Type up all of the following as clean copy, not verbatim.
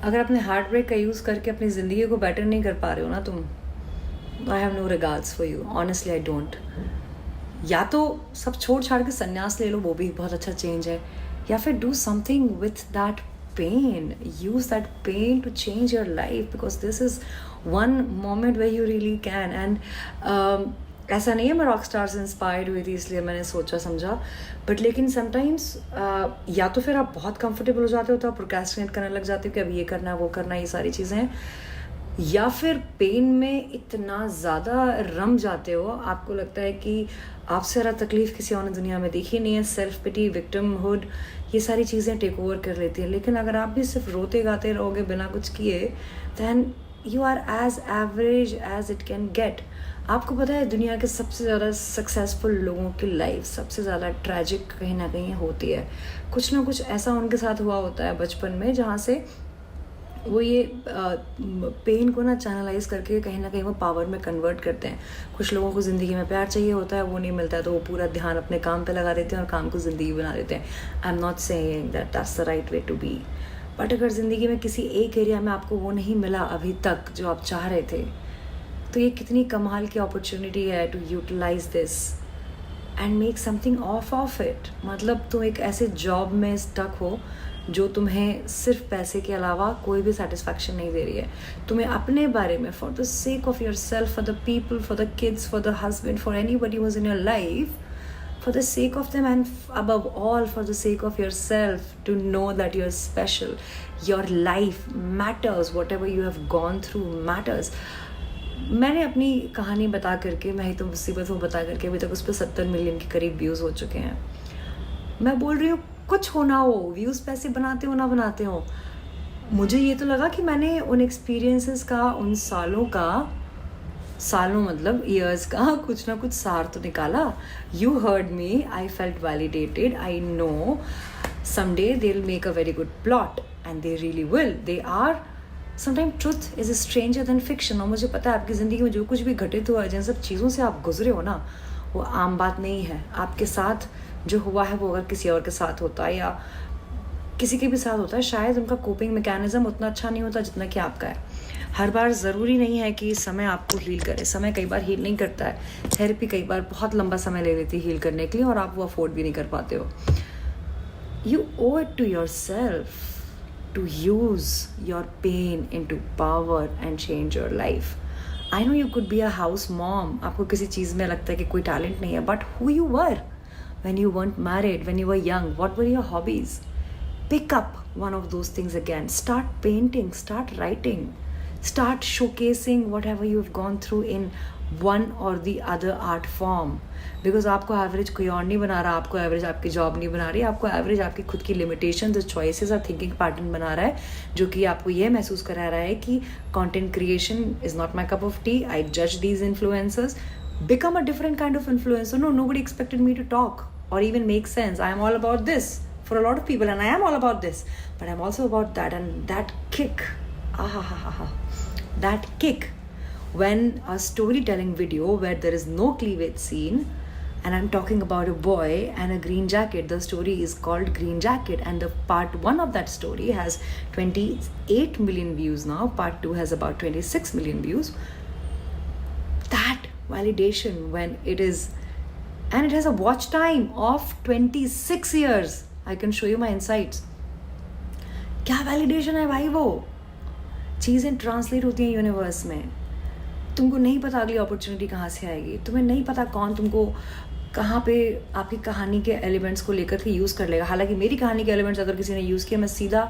अगर अपने heart break का यूज़ करके अपनी ज़िंदगी को बेटर नहीं कर पा रहे हो ना तुम, I have no regards for you, honestly I don't. या तो सब छोड़ छाड़ के संन्यास ले लो, वो भी बहुत अच्छा चेंज है, या फिर do something with that pen, use that pen to change your life, because this is one moment way you really can. And ऐसा नहीं है मैं रॉक स्टार से इंस्पायर्ड हुई थी इसलिए मैंने सोचा समझा, बट लेकिन समटाइम्स या तो फिर आप बहुत कंफर्टेबल हो जाते हो तो आप प्रोक्रेस्टिनेट करने लग जाते हो कि अब ये करना है वो करना है, ये सारी चीज़ें हैं, या फिर पेन में इतना ज़्यादा रम जाते हो, आपको लगता है कि आपसे ज़्यादा तकलीफ़ किसी और ने दुनिया में देखी नहीं है, सेल्फ पिटी, विक्टिमहुड, ये सारी चीज़ें टेक ओवर कर लेती हैं। लेकिन अगर आप भी सिर्फ रोते गाते रहोगे बिना कुछ किए, then you are as average as it can get. आपको पता है दुनिया के सबसे ज़्यादा सक्सेसफुल लोगों की लाइफ सबसे ज़्यादा ट्रैजिक कहीं ना कहीं होती है। कुछ ना कुछ ऐसा उनके साथ हुआ होता है बचपन में जहाँ से वो ये पेन को ना चैनलाइज करके कहीं ना कहीं वो पावर में कन्वर्ट करते हैं। कुछ लोगों को ज़िंदगी में प्यार चाहिए होता है, वो नहीं मिलता है तो वो पूरा ध्यान अपने काम पे लगा देते हैं और काम को ज़िंदगी बना देते हैं। I am not saying that that's the right way to be, but अगर ज़िंदगी में किसी एक एरिया में आपको वो नहीं मिला अभी तक जो आप चाह रहे थे, तो ये कितनी कमाल की अपॉर्चुनिटी है to utilise this and make something of it. मतलब तुम एक ऐसे जॉब में स्टक हो जो तुम्हें सिर्फ पैसे के अलावा कोई भी सेटिस्फैक्शन नहीं दे रही है। तुम्हें अपने बारे में, for the sake of your self, for the people, for the kids, for the husband, for anybody who is in your life, for the sake of them, and above all for the sake of yourself, to know that you're special, your life matters, whatever you have gone through matters. मैंने अपनी कहानी बता करके, मैं ही तो मुसीबत हूँ बता करके, अभी तक उस पर 70 मिलियन के करीब व्यूज़ हो चुके हैं। मैं बोल रही हूँ कुछ हो ना हो, व्यूज़ पैसे बनाते हो ना बनाते हो, मुझे ये तो लगा कि मैंने उन एक्सपीरियंसेस का, उन सालों मतलब ईयर्स का कुछ ना कुछ सार तो निकाला। You heard me, I felt validated, I know someday they'll make a very good plot and they really will. They are, sometimes truth is stranger than fiction। और मुझे पता है आपकी ज़िंदगी में जो कुछ भी घटित हुआ है, जिन सब चीज़ों से आप गुजरे हो ना, वो आम बात नहीं है। आपके साथ जो हुआ है वो अगर किसी और के साथ होता है या किसी के भी साथ होता है, शायद उनका कोपिंग मैकेनिज्म उतना अच्छा नहीं होता जितना कि आपका है। हर बार ज़रूरी नहीं है कि समय आपको हील करे, समय कई बार हील नहीं करता है। थेरेपी कई बार बहुत लंबा समय ले लेती है हील करने के लिए और आप वो अफोर्ड भी नहीं कर पाते हो। You owe it to yourself to use your pain into power and change your life. I know you could be a house mom, आपको किसी चीज़ में लगता है कि कोई टैलेंट नहीं है, but who you were when you weren't married, when you were young, what were your hobbies? Pick up one of those things again. Start painting, start writing, start showcasing whatever you've gone through in one or the other art form. Because आपको average कोई और नहीं बना रहा, आपको average आपकी job नहीं बना रही, आपको एवरेज आपकी खुद की लिमिटेशन, जो चॉइसेस और थिंकिंग पैटर्न बना रहा है, जो कि आपको ये महसूस करा रहा है कि content creation is not my cup of tea, I जज these influencers. Become a different kind of influencer. No, nobody expected me to talk or even make sense. I am all about this for a lot of people, and I am all about this, but I'm also about that. And that kick, that kick when a storytelling video where there is no cleavage scene, and I'm talking about a boy and a green jacket. The story is called Green Jacket, and the part 1 of that story has 28 million views now. Part 2 has about 26 million views. That validation, when it is, and it has a watch time of 26 years. I can show you my insights. क्या validation है भाई, वो चीज़ें translate होती हैं universe में। तुमको नहीं पता अगली अपॉर्चुनिटी कहाँ से आएगी, तुम्हें नहीं पता कौन तुमको कहाँ पे आपकी कहानी के एलिमेंट्स को लेकर के यूज़ कर लेगा। हालांकि मेरी कहानी के एलिमेंट्स अगर किसी ने यूज़ किया, मैं सीधा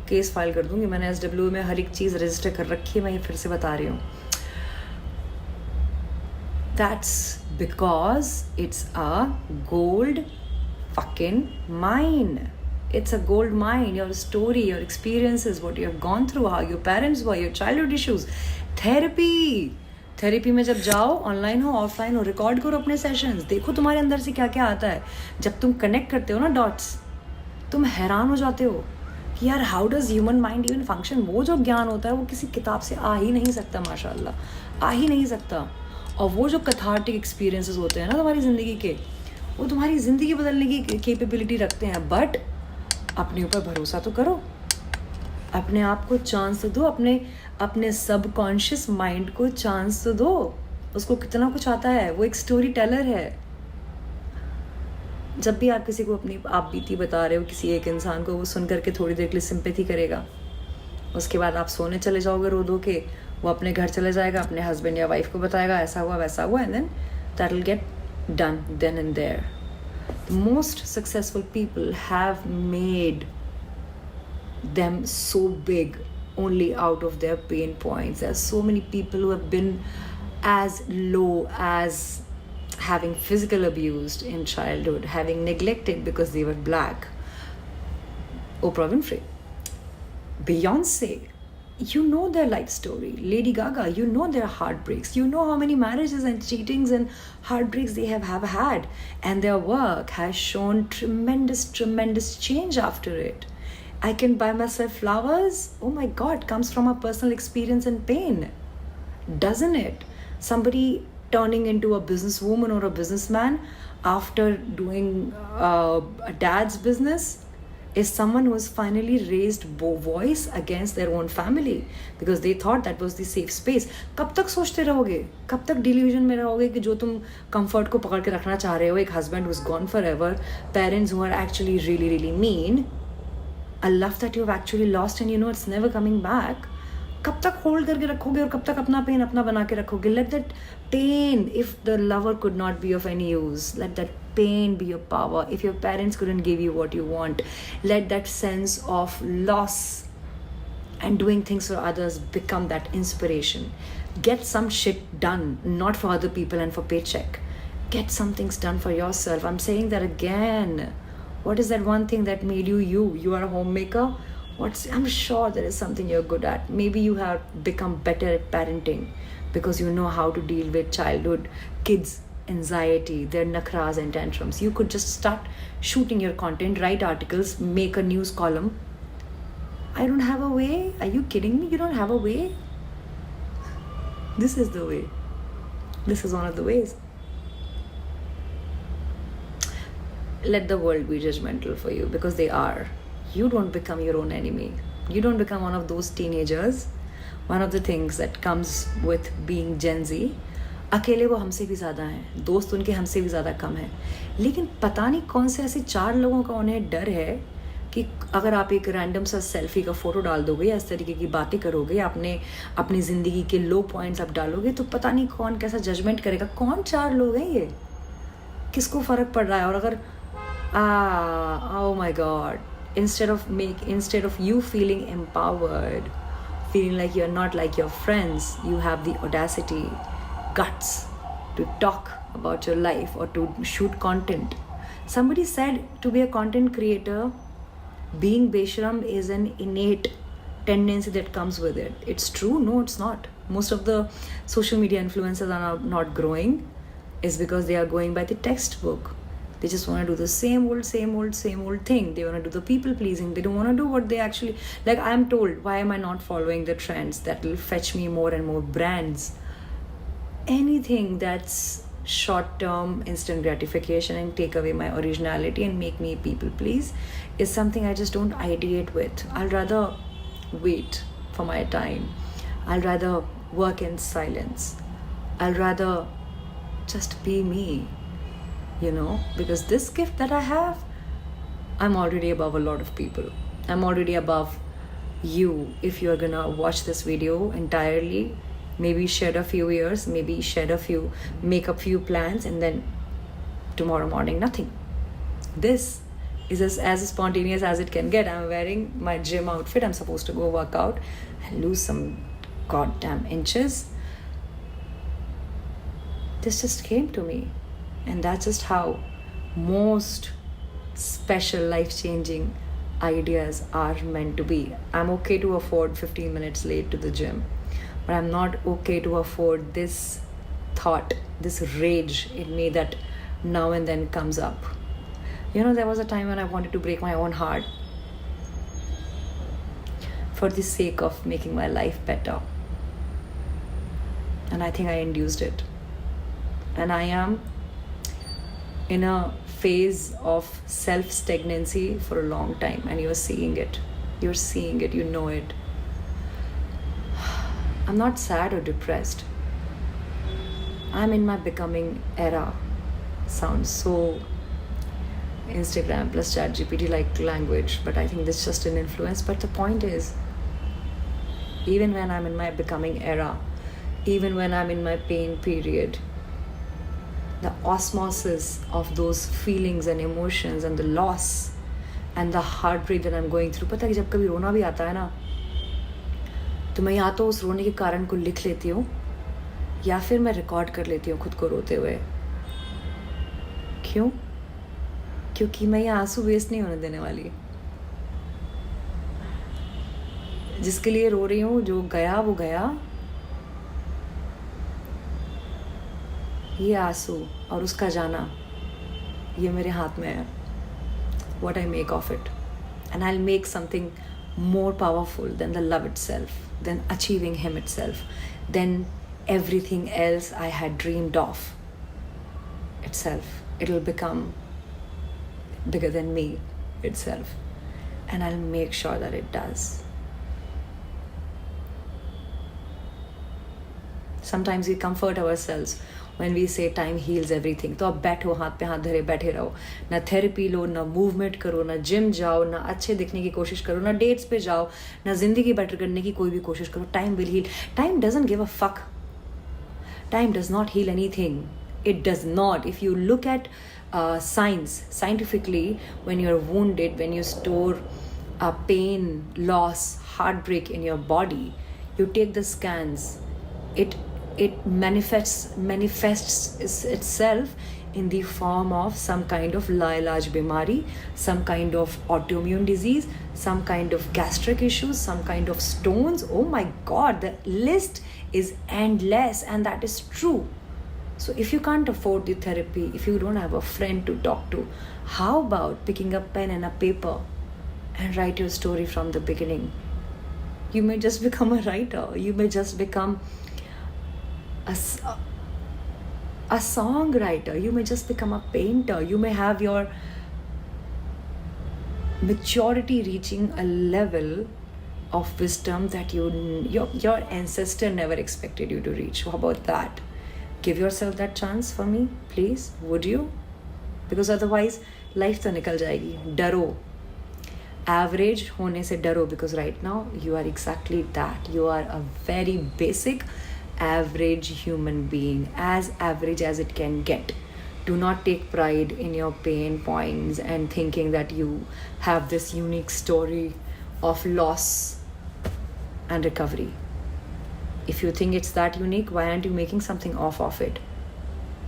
केस फाइल कर दूँगी। मैंने SW में हर एक चीज़ रजिस्टर कर रखी है, मैं ये फिर से बता रही हूँ। That's because it's a gold fucking mine. It's a gold mine. Your story, your experiences, what you have gone through, how your parents were, your childhood issues. Therapy में जब जाओ, ऑनलाइन हो ऑफलाइन हो, रिकॉर्ड करो अपने sessions, देखो तुम्हारे अंदर से क्या क्या आता है। जब तुम कनेक्ट करते हो ना डॉट्स, तुम हैरान हो जाते हो कि यार how does human mind even function. वो जो ज्ञान होता है वो किसी किताब से आ ही नहीं सकता, माशाल्लाह आ ही नहीं सकता। और वो जो कैथार्टिक एक्सपीरियंसेस होते हैं ना तुम्हारी ज़िंदगी के, वो तुम्हारी ज़िंदगी बदलने की कैपेबिलिटी रखते हैं। बट अपने ऊपर भरोसा तो करो, अपने आप को चांस तो दो, अपने सबकॉन्शियस माइंड को चांस तो दो. उसको कितना कुछ आता है, वो एक स्टोरी टेलर है. जब भी आप किसी को अपनी आप बीती बता रहे हो किसी एक इंसान को, वो सुन करके थोड़ी देर के लिए सिंपैथी करेगा, उसके बाद आप सोने चले जाओगे रो धो के, वो अपने घर चले जाएगा, अपने हस्बैंड या वाइफ को बताएगा ऐसा हुआ वैसा हुआ, and then that will get done then and there. Most successful people have made them so big only out of their pain points. There's so many people who have been as low as having physical abuse in childhood, having neglected because they were black. Oprah Winfrey, Beyonce, you know their life story. Lady Gaga, you know their heartbreaks. You know how many marriages and cheatings and heartbreaks they have had. And their work has shown tremendous change after it. I can buy myself flowers. Oh my God, comes from a personal experience and pain. Doesn't it? Somebody turning into a businesswoman or a businessman after doing a dad's business is someone who has finally raised voice against their own family because they thought that was the safe space. कब तक सोचते रहोगे, कब तक delusion में रहोगे कि जो तुम कंफर्ट को पकड़ के रखना चाह रहे हो, एक husband who's gone forever, parents who are actually really mean, a love that you've actually lost and you know it's never coming back. कब तक होल्ड करके रखोगे और कब तक अपना पेन अपना बना के रखोगे? Let that pain, if the lover could not be of any use, let that pain be your power. If your parents couldn't give you what you want, let that sense of loss and doing things for others become that inspiration. Get some shit done, not for other people and for paycheck. Get some things done for yourself. I'm saying that again. What is that one thing that made you you? You are a homemaker. I'm sure there is something you're good at. Maybe you have become better at parenting because you know how to deal with childhood kids' anxiety, their nakhras and tantrums. You could just start shooting your content, write articles, make a news column. I don't have a way. Are you kidding me? You don't have a way? This is the way. This is one of the ways. Let the world be judgmental for you because they are. You don't become your own enemy. You don't become one of those teenagers. One of the things that comes with being Gen Z, अकेले वो हमसे भी ज़्यादा हैं, दोस्त उनके हमसे भी ज़्यादा कम हैं, लेकिन पता नहीं कौन से ऐसे 4 लोगों का उन्हें डर है कि अगर आप एक रैंडम सा सेल्फी का फ़ोटो डाल दोगे या इस तरीके की बातें करोगे, अपनी ज़िंदगी के लो पॉइंट्स आप डालोगे, तो पता नहीं कौन कैसा जजमेंट करेगा. कौन 4 लोग हैं ये? किसको फ़र्क पड़ रहा है? और अगर oh my God, instead of you feeling empowered, feeling like you're not like your friends, you have the audacity, guts to talk about your life or to shoot content. Somebody said to be a content creator, being Beshram is an innate tendency that comes with it. It's true? No, it's not. Most of the social media influencers are not growing is because they are going by the textbook. They just want to do the same old thing. They want to do the people pleasing. They don't want to do what they actually like. I'm told, why am I not following the trends that will fetch me more and more brands? Anything that's short-term instant gratification and take away my originality and make me people please is something I just don't ideate with. I'll rather wait for my time. I'll rather work in silence. I'll rather just be me. You know, because this gift that I have, I'm already above a lot of people. I'm already above you. If you're gonna watch this video entirely, maybe shed a few years, maybe make a few plans, and then tomorrow morning, nothing. This is as spontaneous as it can get. I'm wearing my gym outfit. I'm supposed to go work out and lose some goddamn inches. This just came to me. And that's just how most special life-changing ideas are meant to be. I'm okay to afford 15 minutes late to the gym, but I'm not okay to afford this thought, this rage in me that now and then comes up. You know, there was a time when I wanted to break my own heart for the sake of making my life better. And I think I induced it. And I am in a phase of self-stagnancy for a long time, and you're seeing it. You're seeing it, you know it. I'm not sad or depressed. I'm in my becoming era. Sounds so Instagram plus ChatGPT like language, but I think this is just an influence. But the point is, even when I'm in my becoming era, even when I'm in my pain period, the osmosis of those feelings and emotions and the loss and the heartbreak that I'm going through, पता है कि जब कभी रोना भी आता है ना, तो मैं या तो उस रोने के कारण को लिख लेती हूँ या फिर मैं रिकॉर्ड कर लेती हूँ खुद को रोते हुए. क्यों? क्योंकि मैं ये आंसू वेस्ट नहीं होने देने वाली. जिसके लिए रो रही हूँ, जो गया वो गया. ये आंसू और उसका जाना, ये मेरे हाथ में है. What I make of it. And I'll make something more powerful than the love itself, than achieving him itself, than everything else I had dreamed of itself. It'll become bigger than me itself. And I'll make sure that it does. Sometimes we comfort ourselves when we say time heals everything. तो आप बैठो, हाथ पे हाथ धरे बैठे रहो. ना थेरेपी लो, ना मूवमेंट करो, ना जिम जाओ, ना अच्छे दिखने की कोशिश करो, ना डेट्स पे जाओ, ना जिंदगी बेटर करने की कोई भी कोशिश करो. Time will heal. Time doesn't give a fuck. Time does not heal anything. It does not. If you look at science, scientifically, when you're wounded, when you store pain, loss, heartbreak in your body, you take the scans. It manifests itself in the form of some kind of lailaj bimari, some kind of autoimmune disease, some kind of gastric issues, some kind of stones. Oh my God, the list is endless, and that is true. So if you can't afford the therapy, if you don't have a friend to talk to, how about picking a pen and a paper and write your story from the beginning? You may just become a writer. You may just become a songwriter. You may just become a painter. You may have your maturity reaching a level of wisdom that your ancestor never expected you to reach. How about that? Give yourself that chance for me, please. Would you? Because otherwise life तो निकल जाएगी. डरो. Average होने से डरो, because right now you are exactly that. You are a very basic average human being, as average as it can get. Do not take pride in your pain points and thinking that you have this unique story of loss and recovery. If you think it's that unique, why aren't you making something off of it?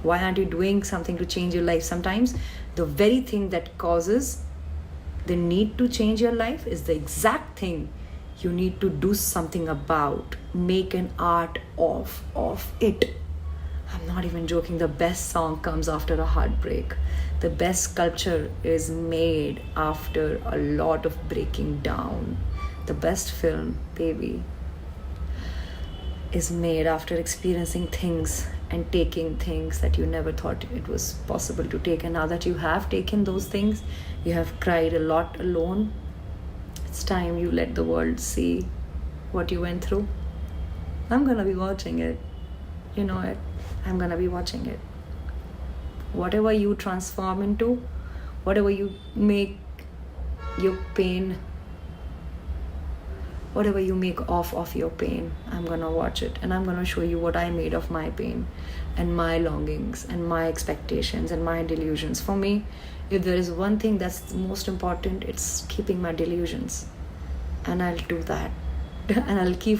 Why aren't you doing something to change your life? Sometimes the very thing that causes the need to change your life is the exact thing you need to do something about. Make an art of it. I'm not even joking. The best song comes after a heartbreak. The best sculpture is made after a lot of breaking down. The best film, baby, is made after experiencing things and taking things that you never thought it was possible to take. And now that you have taken those things, you have cried a lot alone. It's time you let the world see what you went through. I'm gonna be watching it. You know it. I'm gonna be watching it. Whatever you transform into, whatever you make your pain, whatever you make off of your pain, I'm gonna watch it, and I'm gonna show you what I made of my pain and my longings and my expectations and my delusions. For me, if there is one thing that's most important, it's keeping my delusions, and I'll do that. And I'll keep